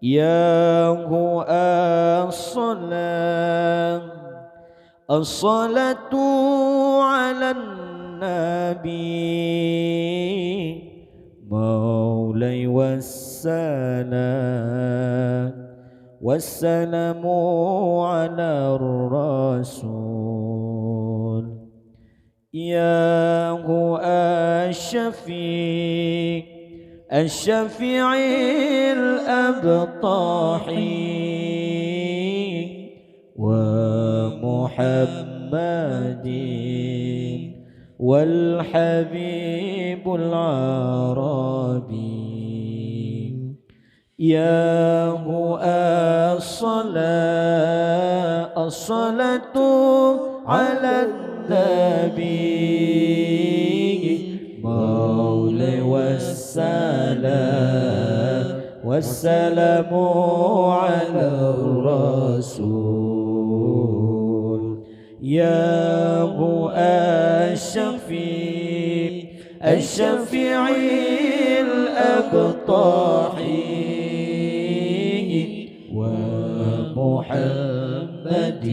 يا هو الصلاة على النبي مولاي والسلام على الرسول يا هو الشفيع الأبطحي ومحمد والحبيب العربي يا هو الصلاة على النبي مولاي والسلام على الرسول يا هو الشفيع الأبطحي ومحمد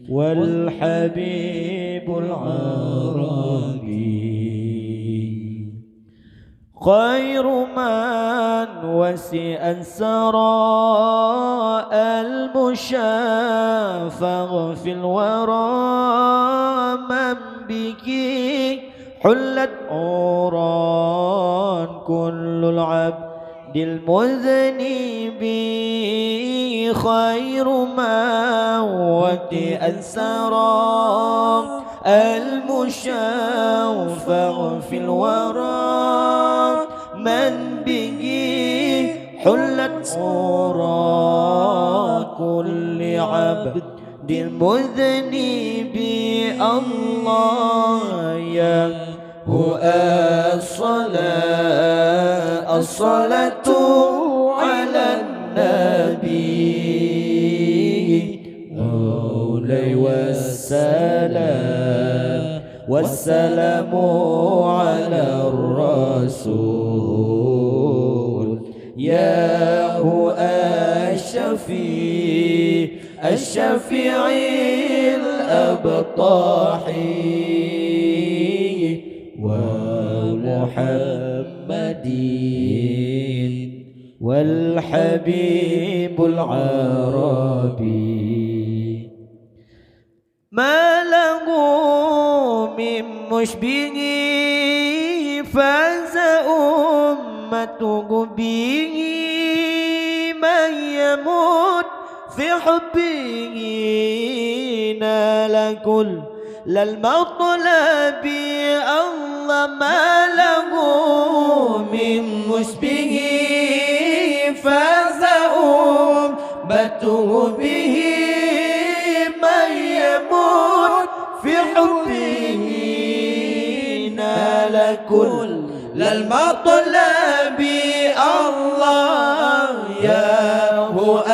والحبيب العربي خير من وسع سراء المشافع في الورى من به حلت عوران كل العبد المذنب خير من وسع سراء المشافع في الورى من به حلت عورا كل عبد المذنب الله يا هو الصلاة على النبي مولاي والسلام على الرسول يا هو الشفيع الأبطحي ومحمد والحبيب العربي ما له من مشبه فاز أمته به من يموت في حبه نال كل المطلب الله ما له من مشبه فاز أمته به من يموت في حبه نال كل المطلب الله يا هو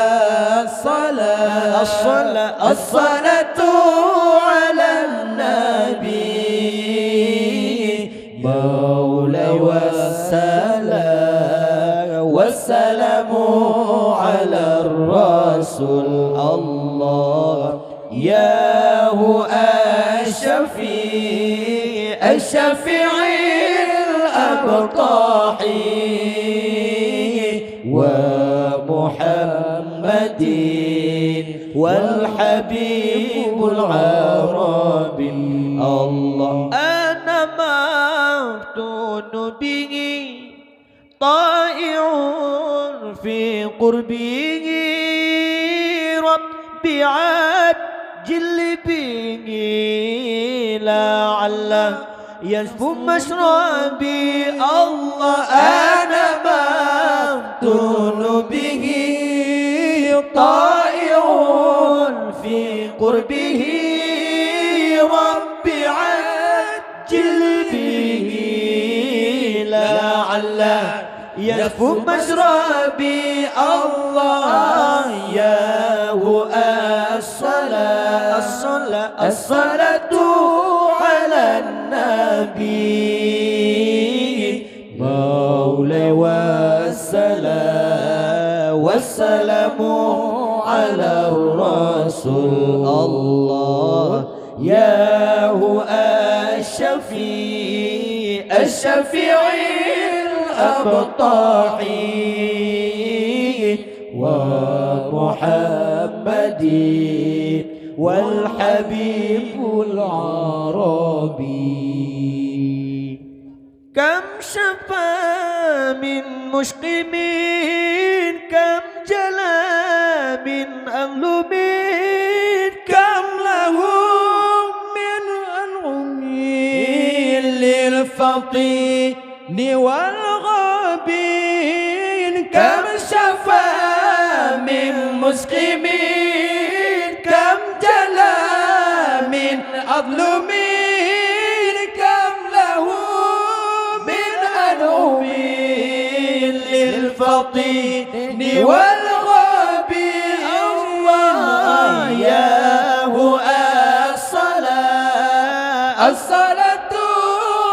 الصلاة على النبي مولاي والسلام على الرسول الله يا هو الشفيع الأبطحي ومحمد والحبيب العربي الله أنا مفتون به طائع في قربه ربي عجل به لعله يشفو مشربي الله أنا مفتون به طائع في قربه ربي عجل به لعله يشفو مشربي الله يا هو الصلاة على النبي مولاي والسلام السلام على الرسول الله يا هو الشفيع الأبطحي ومحمد والحبيب العربي كم شفى من مشقمين كم جلى من أغلبين كم لهم من أنعمين للفطين والغابين كم شفى من مسقمين كم جلى من أظلمين كم له من أنعمين للفطين والغابين الله يا هو الصلاة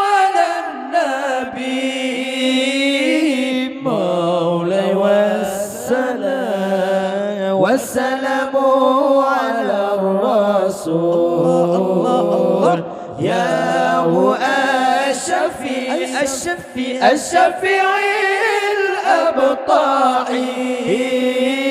على النبي مولاي والسلام على الرسول يا هو الشفيع الأبطحي